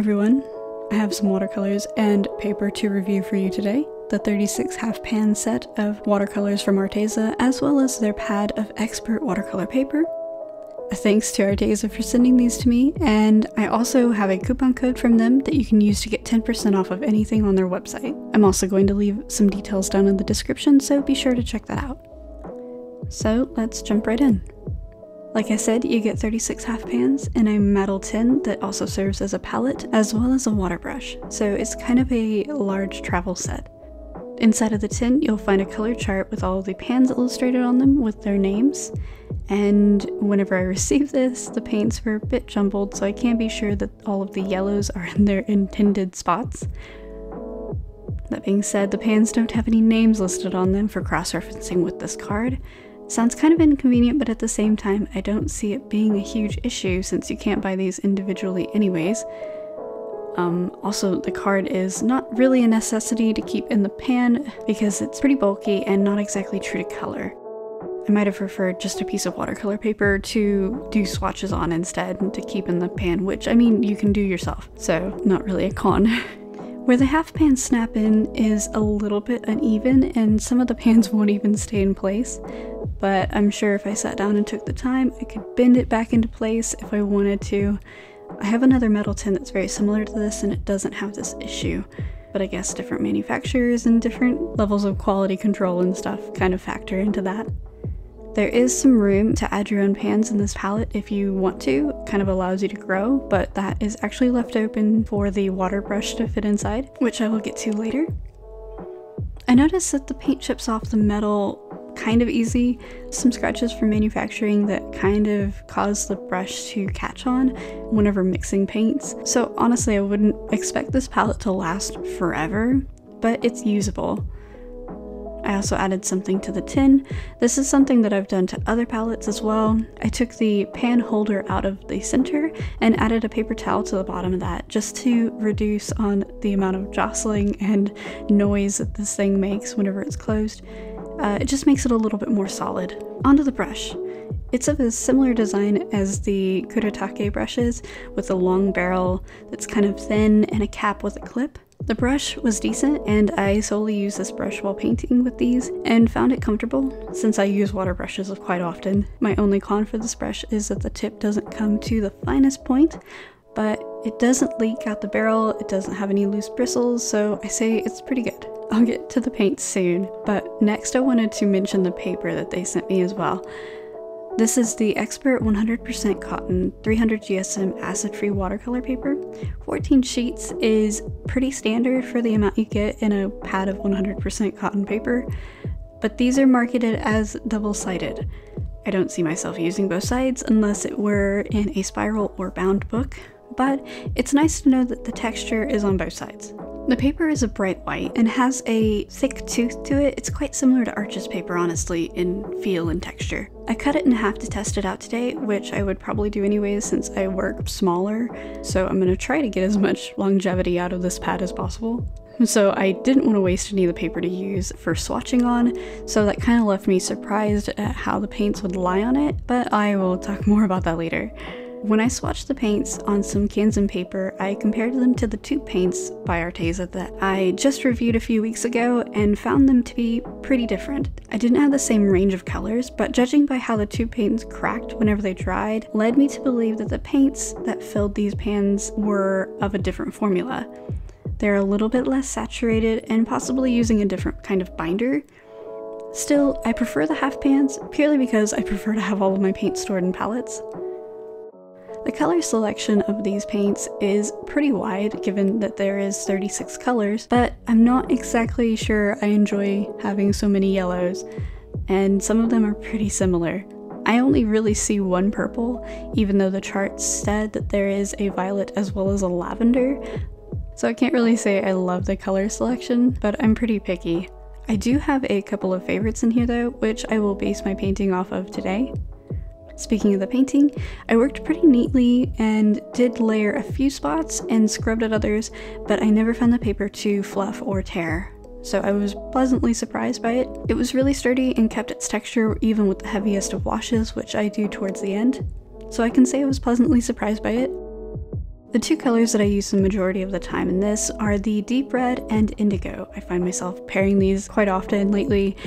everyone, I have some watercolors and paper to review for you today. The 36 half pan set of watercolors from Arteza, as well as their pad of expert watercolor paper. Thanks to Arteza for sending these to me, and I also have a coupon code from them that you can use to get 10% off of anything on their website. I'm also going to leave some details down in the description, so be sure to check that out. So let's jump right in. Like I said, you get 36 half pans in a metal tin that also serves as a palette, as well as a water brush, so it's kind of a large travel set. Inside of the tin, you'll find a color chart with all of the pans illustrated on them with their names, and whenever I received this, the paints were a bit jumbled, so I can't be sure that all of the yellows are in their intended spots. That being said, the pans don't have any names listed on them for cross-referencing with this card. Sounds kind of inconvenient, but at the same time, I don't see it being a huge issue since you can't buy these individually anyways. Also, the card is not really a necessity to keep in the pan because it's pretty bulky and not exactly true to color. I might have preferred just a piece of watercolor paper to do swatches on instead and to keep in the pan, which, I mean, you can do yourself, so not really a con. Where the half pans snap in is a little bit uneven and some of the pans won't even stay in place, but I'm sure if I sat down and took the time, I could bend it back into place if I wanted to. I have another metal tin that's very similar to this and it doesn't have this issue, but I guess different manufacturers and different levels of quality control and stuff kind of factor into that. There is some room to add your own pans in this palette if you want to. It kind of allows you to grow, but that is actually left open for the water brush to fit inside, which I will get to later. I noticed that the paint chips off the metal kind of easy. Some scratches from manufacturing that kind of cause the brush to catch on whenever mixing paints. So honestly, I wouldn't expect this palette to last forever, but it's usable. I also added something to the tin. This is something that I've done to other palettes as well. I took the pan holder out of the center and added a paper towel to the bottom of that just to reduce on the amount of jostling and noise that this thing makes whenever it's closed. It just makes it a little bit more solid. Onto the brush. It's of a similar design as the Kuretake brushes, with a long barrel that's kind of thin and a cap with a clip. The brush was decent, and I solely use this brush while painting with these and found it comfortable since I use water brushes quite often. My only con for this brush is that the tip doesn't come to the finest point, but it doesn't leak out the barrel, it doesn't have any loose bristles, so I say it's pretty good. I'll get to the paint soon, but next I wanted to mention the paper that they sent me as well. This is the Expert 100% Cotton 300 GSM acid-free watercolor paper. 14 sheets is pretty standard for the amount you get in a pad of 100% cotton paper, but these are marketed as double-sided. I don't see myself using both sides unless it were in a spiral or bound book, but it's nice to know that the texture is on both sides. The paper is a bright white and has a thick tooth to it. It's quite similar to Arch's paper, honestly, in feel and texture. I cut it in half to test it out today, which I would probably do anyways since I work smaller, so I'm going to try to get as much longevity out of this pad as possible. So I didn't want to waste any of the paper to use for swatching on, so that kind of left me surprised at how the paints would lie on it, but I will talk more about that later. When I swatched the paints on some Kanzen paper, I compared them to the tube paints by Arteza that I just reviewed a few weeks ago and found them to be pretty different. I didn't have the same range of colors, but judging by how the tube paints cracked whenever they dried, led me to believe that the paints that filled these pans were of a different formula. They're a little bit less saturated and possibly using a different kind of binder. Still, I prefer the half pans purely because I prefer to have all of my paint stored in palettes. The color selection of these paints is pretty wide given that there is 36 colors, but I'm not exactly sure I enjoy having so many yellows, and some of them are pretty similar. I only really see one purple, even though the chart said that there is a violet as well as a lavender, so I can't really say I love the color selection, but I'm pretty picky. I do have a couple of favorites in here though, which I will base my painting off of today. Speaking of the painting, I worked pretty neatly and did layer a few spots and scrubbed at others, but I never found the paper to fluff or tear, so I was pleasantly surprised by it. It was really sturdy and kept its texture even with the heaviest of washes, which I do towards the end, so I can say I was pleasantly surprised by it. The two colors that I use the majority of the time in this are the deep red and indigo. I find myself pairing these quite often lately,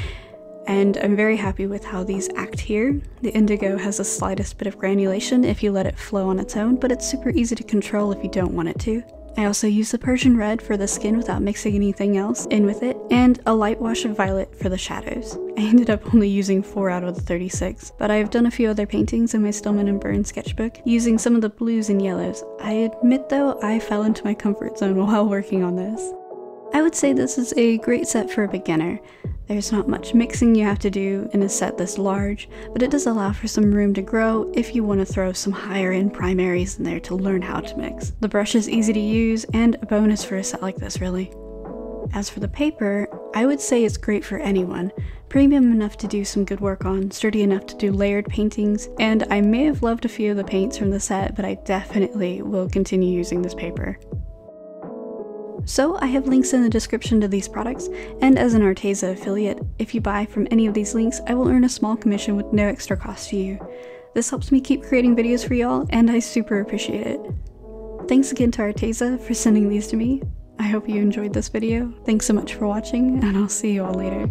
and I'm very happy with how these act here. The indigo has the slightest bit of granulation if you let it flow on its own, but it's super easy to control if you don't want it to. I also use the Persian red for the skin without mixing anything else in with it, and a light wash of violet for the shadows. I ended up only using 4 out of the 36, but I have done a few other paintings in my Stillman and Burn sketchbook using some of the blues and yellows. I admit though, I fell into my comfort zone while working on this. I would say this is a great set for a beginner. There's not much mixing you have to do in a set this large, but it does allow for some room to grow if you want to throw some higher end primaries in there to learn how to mix. The brush is easy to use and a bonus for a set like this, really. As for the paper, I would say it's great for anyone. Premium enough to do some good work on, sturdy enough to do layered paintings, and I may have loved a few of the paints from the set, but I definitely will continue using this paper. So I have links in the description to these products, and as an Arteza affiliate, if you buy from any of these links, I will earn a small commission with no extra cost to you. This helps me keep creating videos for y'all, and I super appreciate it. Thanks again to Arteza for sending these to me. I hope you enjoyed this video. Thanks so much for watching, and I'll see you all later.